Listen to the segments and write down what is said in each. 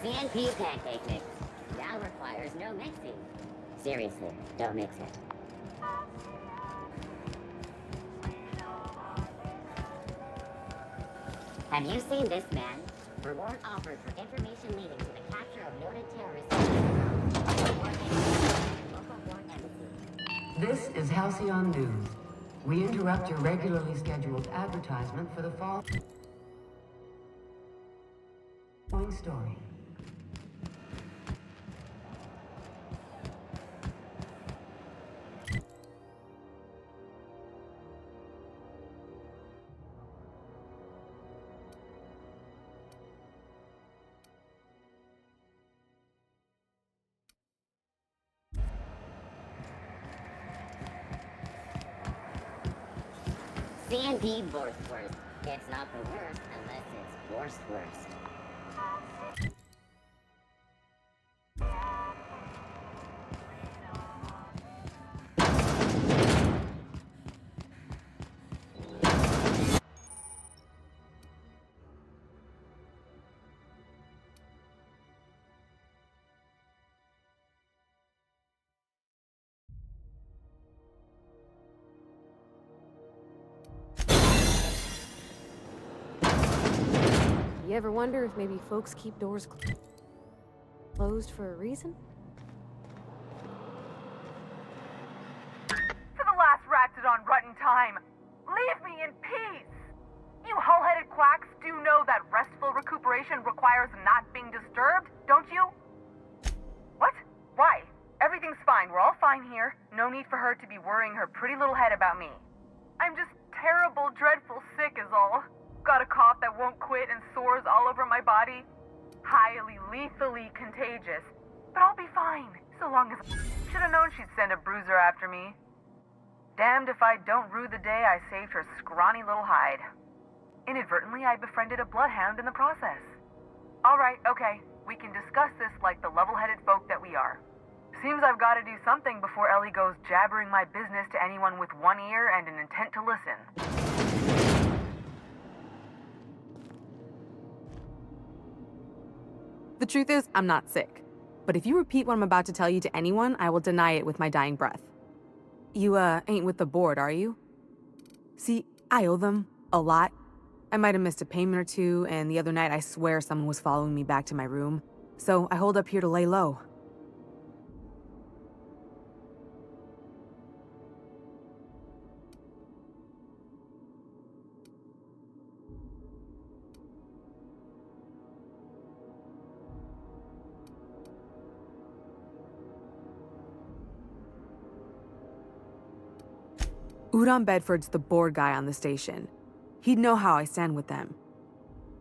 CNP pancake mix. Now requires no mixing. Seriously, don't mix it. Have you seen this man? Reward offered for information leading to the capture of noted terrorists. Local foreign embassy. This is Halcyon News. We interrupt your regularly scheduled advertisement for the following story. C&D Borstwurst. It's not the worst unless it's Borstwurst. You ever wonder if maybe folks keep doors closed for a reason? For the last ratted on rotten time, leave me in peace! You hull-headed quacks do know that restful recuperation requires not being disturbed, don't you? What? Why? Everything's fine. We're all fine here. No need for her to be worrying her pretty little head about me. I'm just terrible, dreadful sick is all. Got a cough that won't quit and sores all over my body. Highly, lethally contagious. But I'll be fine, so long as... Should've known she'd send a bruiser after me. Damned if I don't rue the day I saved her scrawny little hide. Inadvertently, I befriended a bloodhound in the process. Alright, okay. We can discuss this like the level-headed folk that we are. Seems I've got to do something before Ellie goes jabbering my business to anyone with one ear and an intent to listen. The truth is, I'm not sick. But if you repeat what I'm about to tell you to anyone, I will deny it with my dying breath. You, ain't with the board, are you? See, I owe them a lot. I might have missed a payment or two, and the other night I swear someone was following me back to my room. So I hold up here to lay low. Udon Bedford's the board guy on the station. He'd know how I stand with them.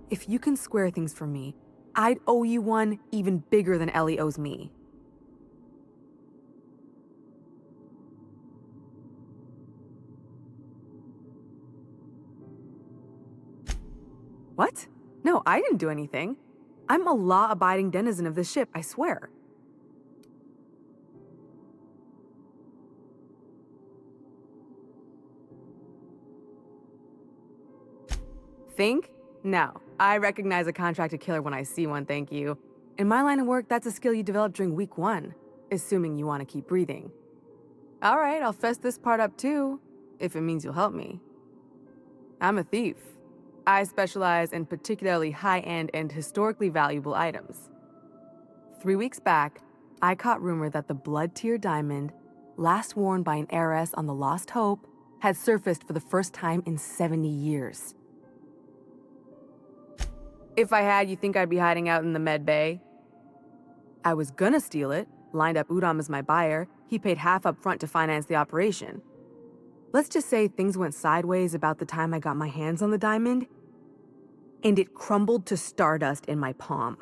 If you can square things for me, I'd owe you one even bigger than Ellie owes me. What? No, I didn't do anything. I'm a law-abiding denizen of this ship, I swear. Think? No. I recognize a contracted killer when I see one, thank you. In my line of work, that's a skill you develop during week 1, assuming you want to keep breathing. All right, I'll fess this part up too, if it means you'll help me. I'm a thief. I specialize in particularly high-end and historically valuable items. 3 weeks back, I caught rumor that the blood-tier diamond, last worn by an heiress on the Lost Hope, had surfaced for the first time in 70 years. If I had, you think I'd be hiding out in the med bay? I was gonna steal it, lined up Udom as my buyer. He paid half up front to finance the operation. Let's just say things went sideways about the time I got my hands on the diamond, and it crumbled to stardust in my palm.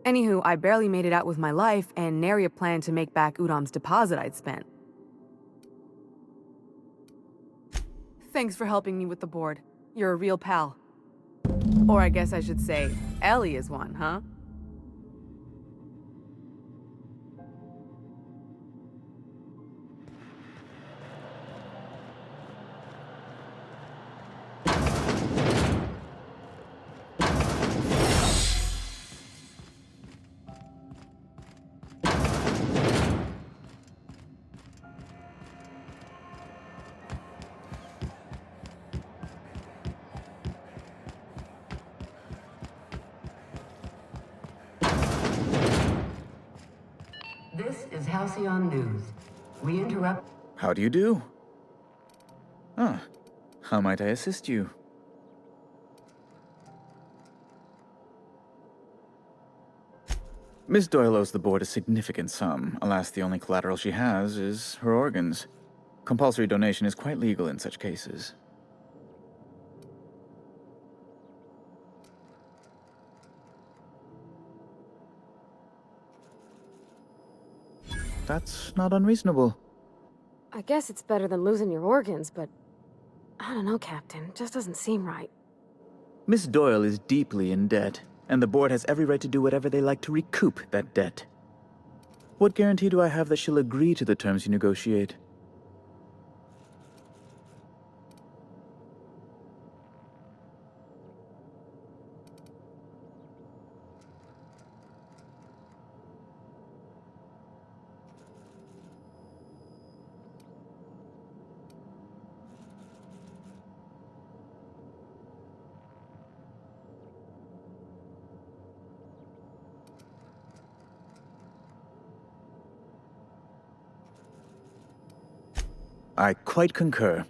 Anywho, I barely made it out with my life, and nary a plan to make back Udom's deposit I'd spent. Thanks for helping me with the board. You're a real pal. Or I guess I should say, Ellie is one, huh? Halcyon News. We interrupt. How do you do? Ah, how might I assist you? Miss Doyle owes the board a significant sum. Alas, the only collateral she has is her organs. Compulsory donation is quite legal in such cases. That's not unreasonable. I guess it's better than losing your organs, but I don't know, Captain. It just doesn't seem right. Miss Doyle is deeply in debt, and the board has every right to do whatever they like to recoup that debt. What guarantee do I have that she'll agree to the terms you negotiate? I quite concur.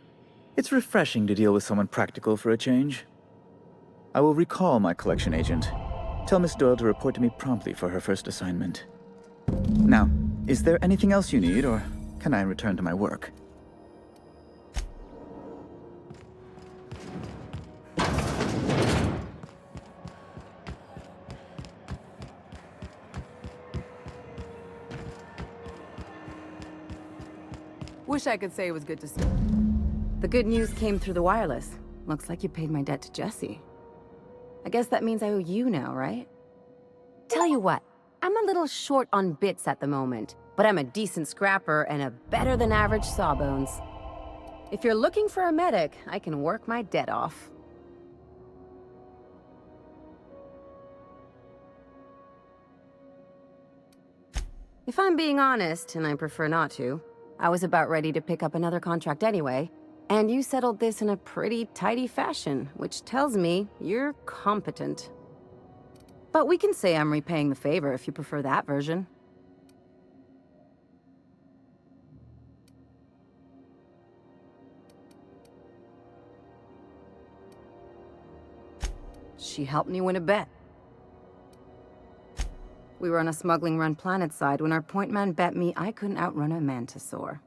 It's refreshing to deal with someone practical for a change. I will recall my collection agent. Tell Miss Doyle to report to me promptly for her first assignment. Now, is there anything else you need, or can I return to my work? Wish I could say it was good to see. The good news came through the wireless. Looks like you paid my debt to Jesse. I guess that means I owe you now, right? Tell you what, I'm a little short on bits at the moment, but I'm a decent scrapper and a better-than-average sawbones. If you're looking for a medic, I can work my debt off. If I'm being honest, and I prefer not to, I was about ready to pick up another contract anyway, and you settled this in a pretty tidy fashion, which tells me you're competent. But we can say I'm repaying the favor if you prefer that version. She helped me win a bet. We were on a smuggling run planetside when our point man bet me I couldn't outrun a mantisaur.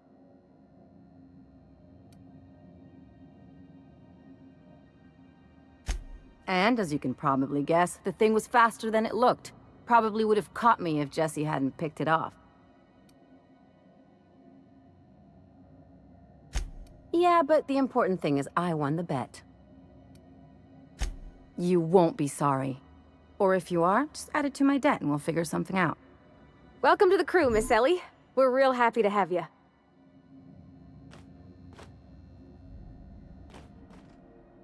And, as you can probably guess, the thing was faster than it looked. Probably would have caught me if Jesse hadn't picked it off. Yeah, but the important thing is I won the bet. You won't be sorry. Or if you are, just add it to my debt and we'll figure something out. Welcome to the crew, Miss Ellie. We're real happy to have you.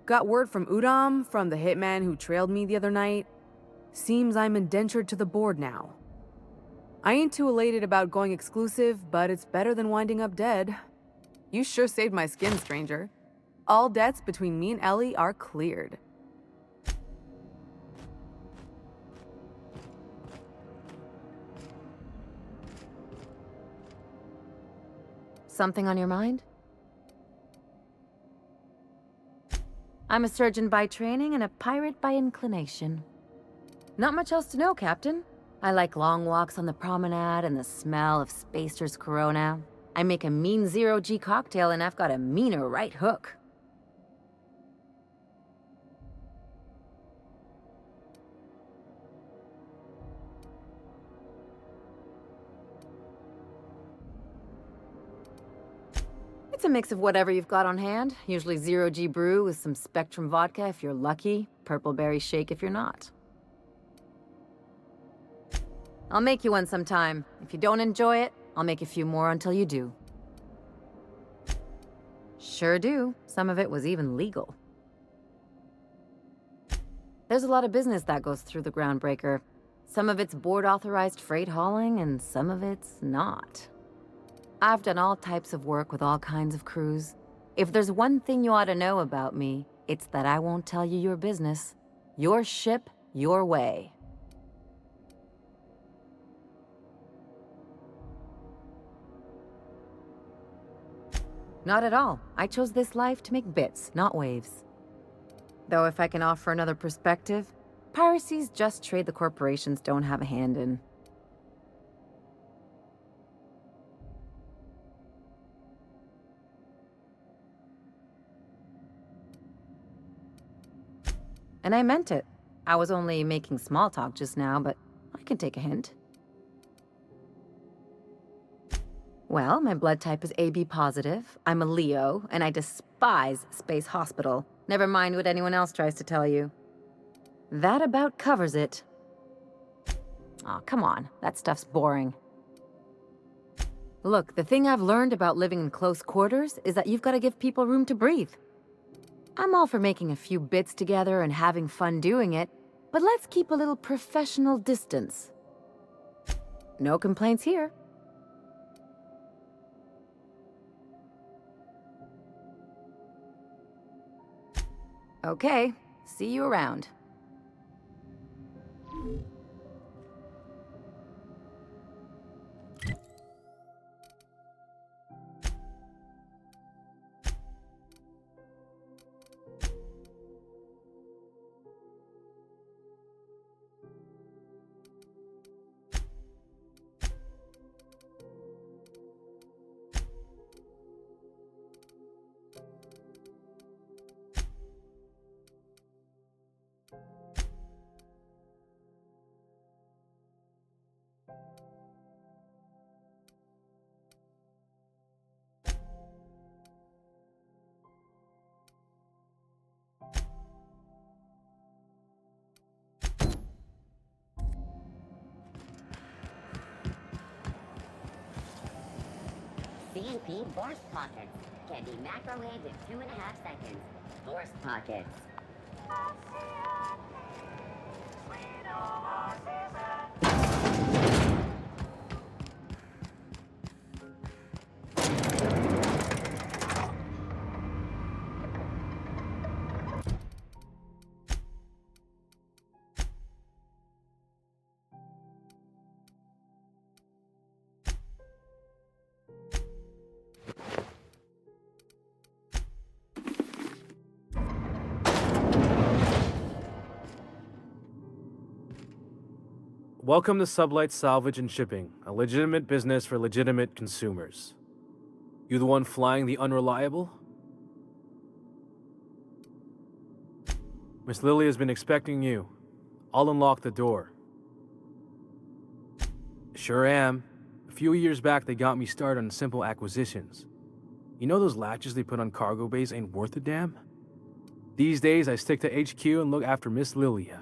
Got word from Udom, from the hitman who trailed me the other night. Seems I'm indentured to the board now. I ain't too elated about going exclusive, but it's better than winding up dead. You sure saved my skin, stranger. All debts between me and Ellie are cleared. Something on your mind? I'm a surgeon by training and a pirate by inclination. Not much else to know, Captain. I like long walks on the promenade and the smell of Spacer's Corona. I make a mean zero-G cocktail and I've got a meaner right hook. It's a mix of whatever you've got on hand. Usually zero-G brew with some Spectrum vodka if you're lucky, purple berry shake if you're not. I'll make you one sometime. If you don't enjoy it, I'll make a few more until you do. Sure do. Some of it was even legal. There's a lot of business that goes through the Groundbreaker. Some of it's board-authorized freight hauling, and some of it's not. I've done all types of work with all kinds of crews. If there's one thing you ought to know about me, it's that I won't tell you your business. Your ship, your way. Not at all. I chose this life to make bits, not waves. Though if I can offer another perspective, piracy's just trade the corporations don't have a hand in. And I meant it. I was only making small talk just now, but I can take a hint. Well, my blood type is AB positive, I'm a Leo, and I despise Space Hospital. Never mind what anyone else tries to tell you. That about covers it. Aw, come on. That stuff's boring. Look, the thing I've learned about living in close quarters is that you've got to give people room to breathe. I'm all for making a few bits together and having fun doing it, but let's keep a little professional distance. No complaints here. Okay, see you around. CNP Borscht Pockets can be microwaved in 2.5 seconds. Borscht Pockets. Welcome to Sublight Salvage and Shipping, a legitimate business for legitimate consumers. You the one flying the Unreliable? Miss Lily has been expecting you. I'll unlock the door. Sure am. A few years back, they got me started on simple acquisitions. You know those latches they put on cargo bays ain't worth a damn? These days, I stick to HQ and look after Miss Lilia.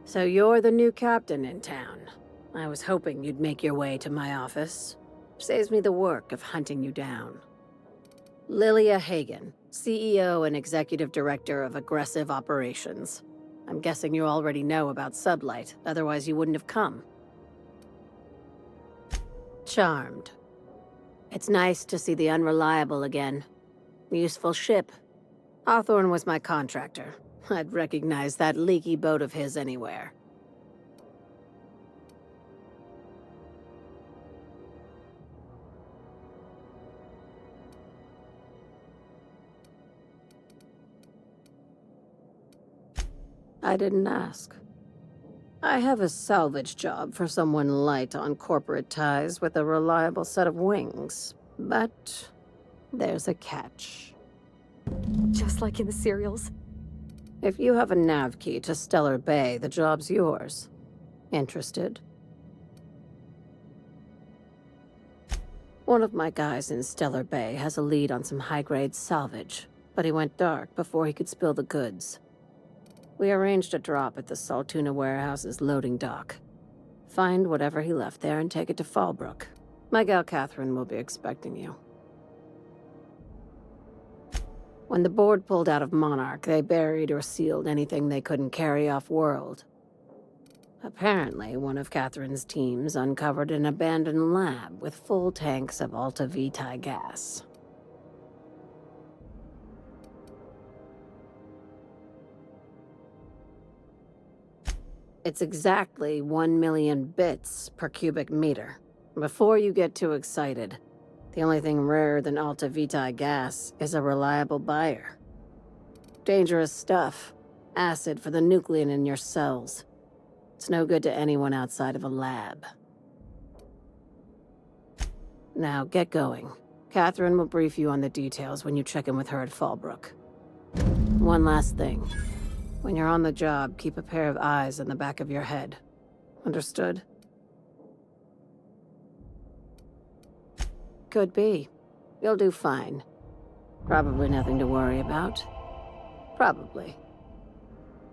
So you're the new captain in town. I was hoping you'd make your way to my office. Saves me the work of hunting you down. Lilia Hagen, CEO and Executive Director of Aggressive Operations. I'm guessing you already know about Sublight, otherwise you wouldn't have come. Charmed. It's nice to see the Unreliable again. Useful ship. Hawthorne was my contractor. I'd recognize that leaky boat of his anywhere. I didn't ask. I have a salvage job for someone light on corporate ties with a reliable set of wings. But there's a catch. Just like in the serials. If you have a nav key to Stellar Bay, the job's yours. Interested? One of my guys in Stellar Bay has a lead on some high-grade salvage, but he went dark before he could spill the goods. We arranged a drop at the Saltuna warehouse's loading dock. Find whatever he left there and take it to Fallbrook. My gal Catherine will be expecting you. When the board pulled out of Monarch, they buried or sealed anything they couldn't carry off-world. Apparently, one of Catherine's teams uncovered an abandoned lab with full tanks of Alta Vitae gas. It's exactly 1 million bits per cubic meter. Before you get too excited, the only thing rarer than Alta Vitae gas is a reliable buyer. Dangerous stuff. Acid for the nuclein in your cells. It's no good to anyone outside of a lab. Now, get going. Catherine will brief you on the details when you check in with her at Fallbrook. One last thing. When you're on the job, keep a pair of eyes in the back of your head. Understood? Could be. You'll do fine. Probably nothing to worry about. Probably.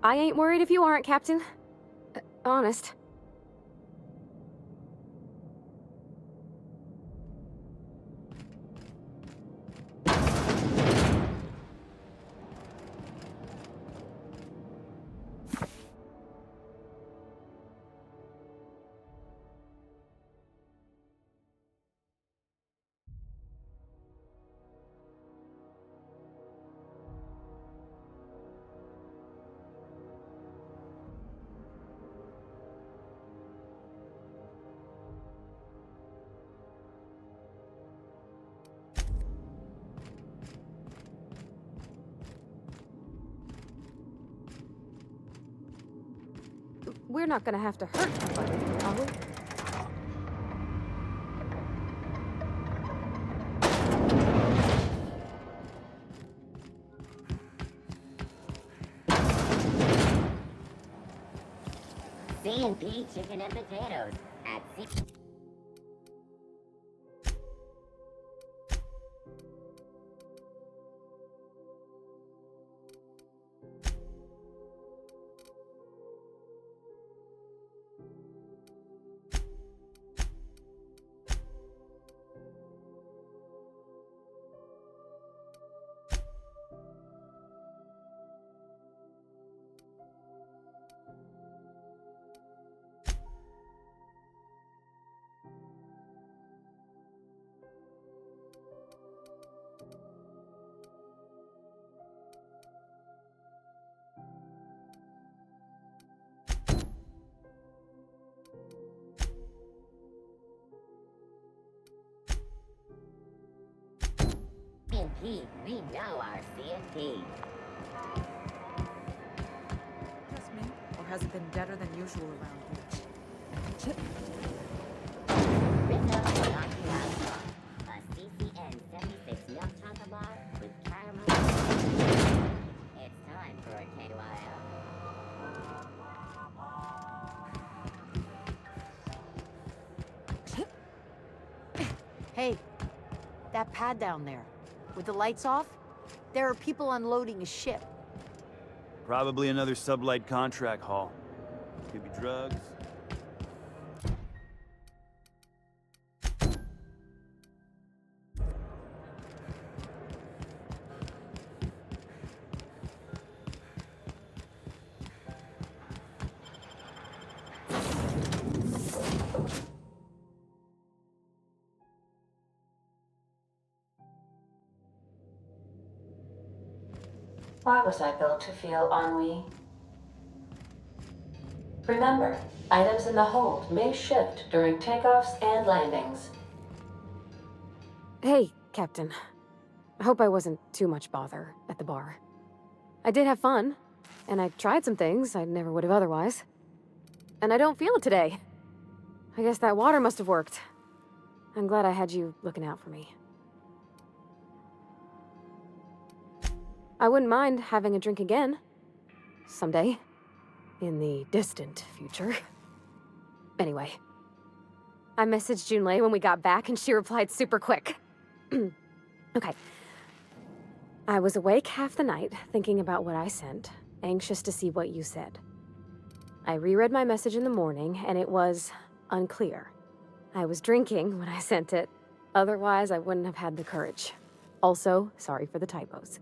I ain't worried if you aren't, Captain. Honest. We're not gonna have to hurt somebody, are we? C&P chicken and potatoes at C. C&P, we know our C&P. Just me? Or has it been deader than usual around here? Rizzo knocking out a CCN 76 milk chocolate bar with caramel. It's time for a KYO. Hey, that pad down there, with the lights off, there are people unloading a ship. Probably another sublight contract haul. Could be drugs. Why was I built to feel ennui? Remember, items in the hold may shift during takeoffs and landings. Hey, Captain. I hope I wasn't too much bother at the bar. I did have fun. And I tried some things I never would have otherwise. And I don't feel it today. I guess that water must have worked. I'm glad I had you looking out for me. I wouldn't mind having a drink again. Someday. In the distant future. Anyway. I messaged Junlei when we got back and she replied super quick. Okay. I was awake half the night, thinking about what I sent, anxious to see what you said. I reread my message in the morning, and it was unclear. I was drinking when I sent it. Otherwise, I wouldn't have had the courage. Also, sorry for the typos.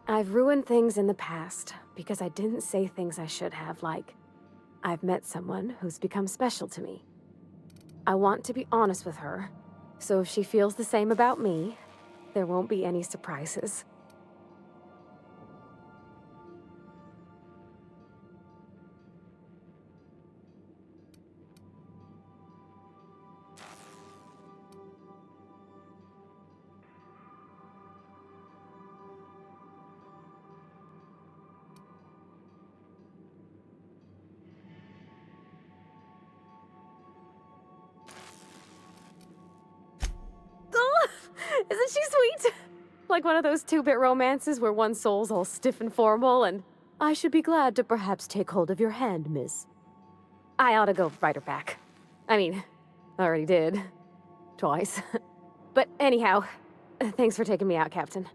I've ruined things in the past because I didn't say things I should have, like, I've met someone who's become special to me. I want to be honest with her, so if she feels the same about me, there won't be any surprises. Oh, isn't she sweet? Like one of those two-bit romances where one soul's all stiff and formal and, I should be glad to perhaps take hold of your hand, miss. I ought to go write her back. I mean, I already did. Twice. But anyhow, thanks for taking me out, Captain.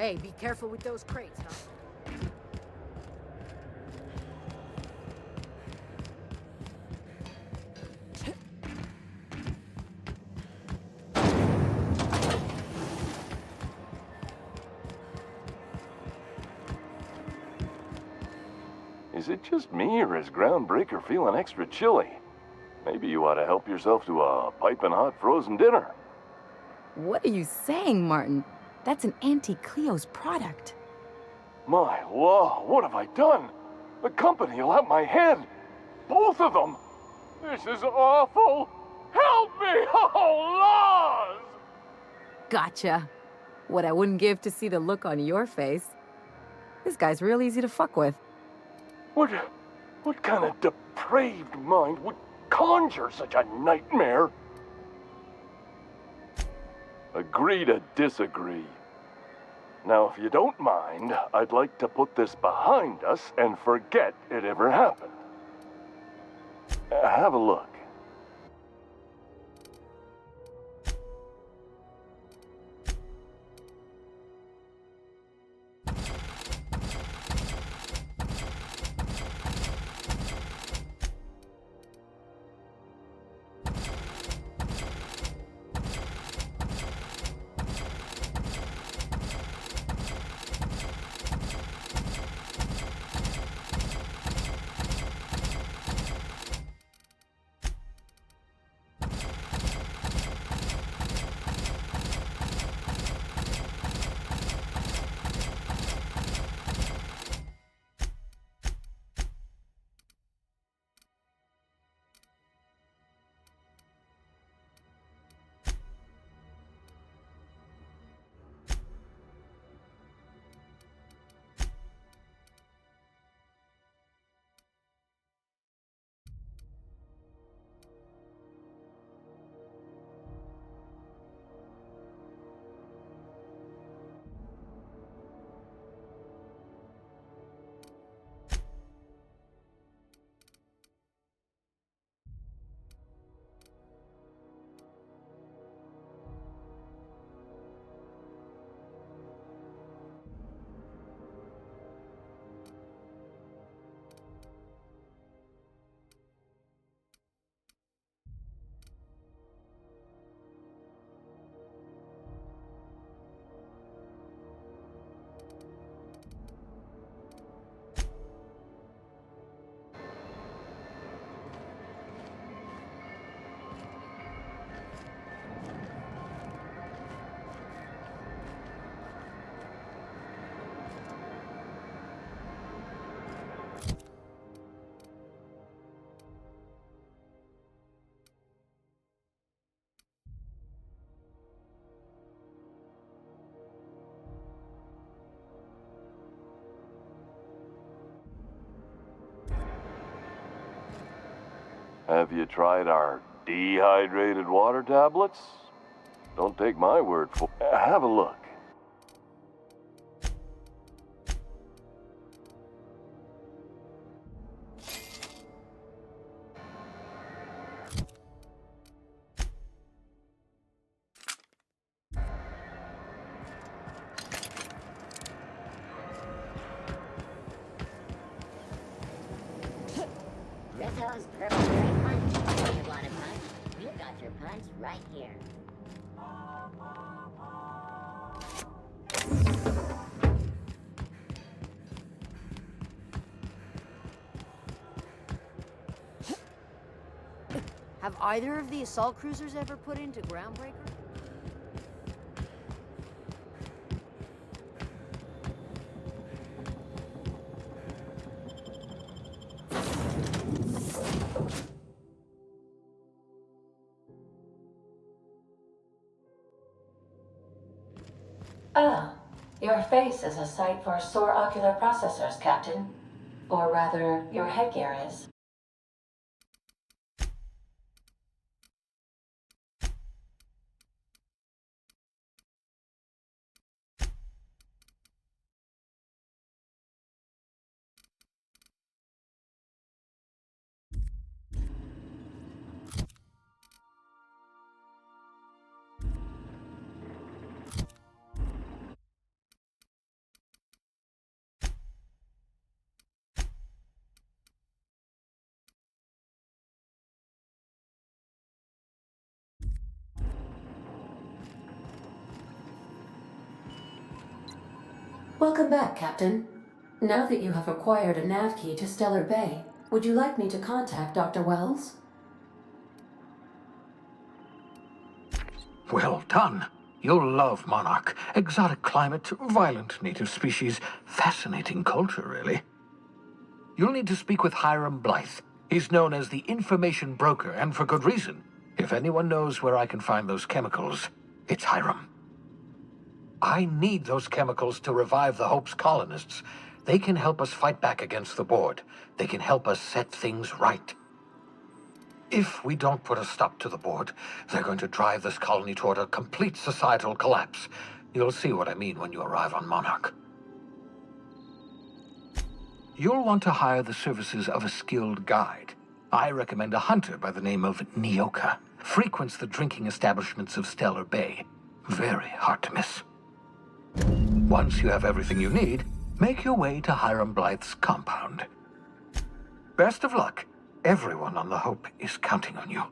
Hey, be careful with those crates, huh? Is it just me, or is Groundbreaker feeling extra chilly? Maybe you ought to help yourself to a piping hot frozen dinner. What are you saying, Martin? That's an Auntie Cleo's product. My law, what have I done? The company will have my head. Both of them. This is awful. Help me! Oh, laws! Gotcha. What I wouldn't give to see the look on your face. This guy's real easy to fuck with. What kind of depraved mind would conjure such a nightmare? Agree to disagree. Now, if you don't mind, I'd like to put this behind us and forget it ever happened. Have a look. Have you tried our dehydrated water tablets? Don't take my word for it. Have a look. Rizzo's Purple Berry Punch. You want a punch? You got your punch right here. Have either of the assault cruisers ever put into Groundbreaker? Ah, your face is a sight for sore ocular processors, Captain. Or rather, your headgear is. Welcome back, Captain. Now that you have acquired a nav key to Stellar Bay, would you like me to contact Dr. Wells? Well done. You'll love Monarch. Exotic climate, violent native species, fascinating culture, really. You'll need to speak with Hiram Blythe. He's known as the information broker, and for good reason. If anyone knows where I can find those chemicals, it's Hiram. I need those chemicals to revive the Hope's colonists. They can help us fight back against the Board. They can help us set things right. If we don't put a stop to the Board, they're going to drive this colony toward a complete societal collapse. You'll see what I mean when you arrive on Monarch. You'll want to hire the services of a skilled guide. I recommend a hunter by the name of Nyoka. Frequents the drinking establishments of Stellar Bay. Very hard to miss. Once you have everything you need, make your way to Hiram Blythe's compound. Best of luck. Everyone on the Hope is counting on you.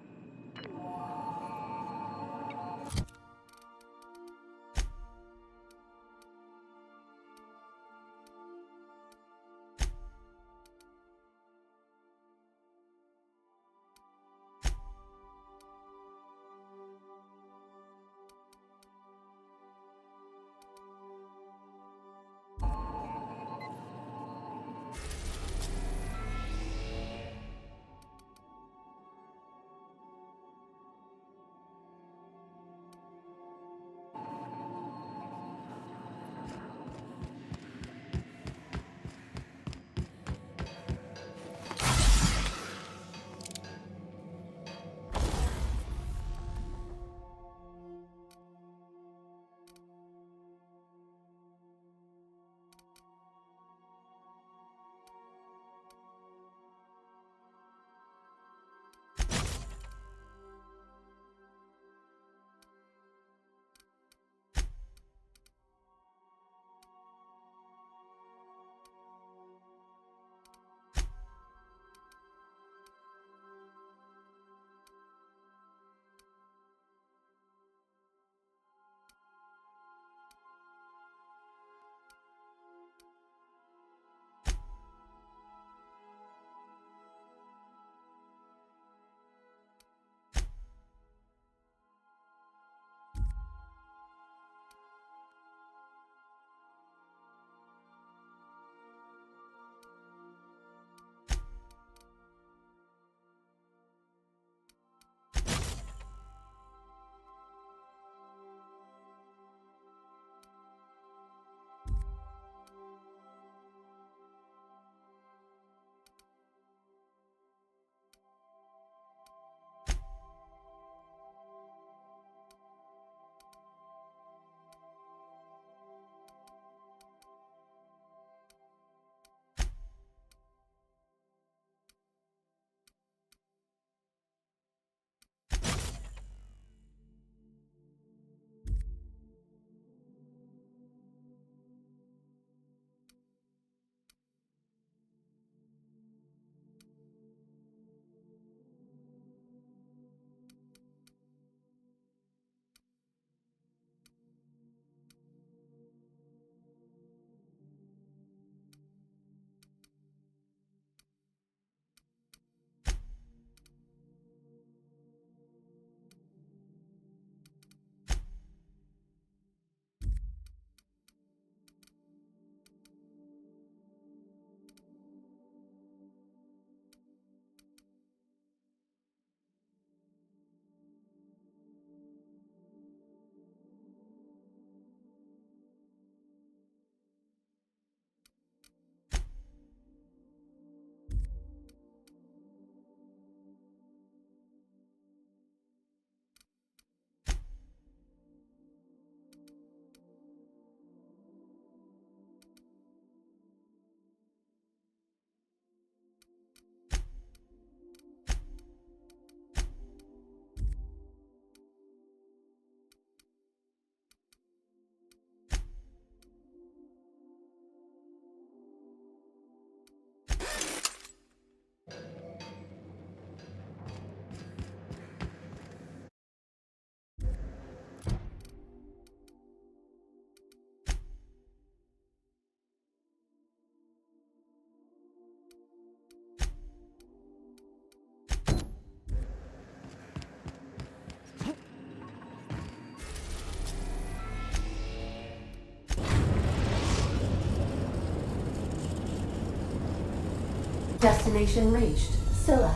Destination reached. Scylla.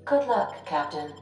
Good luck, Captain.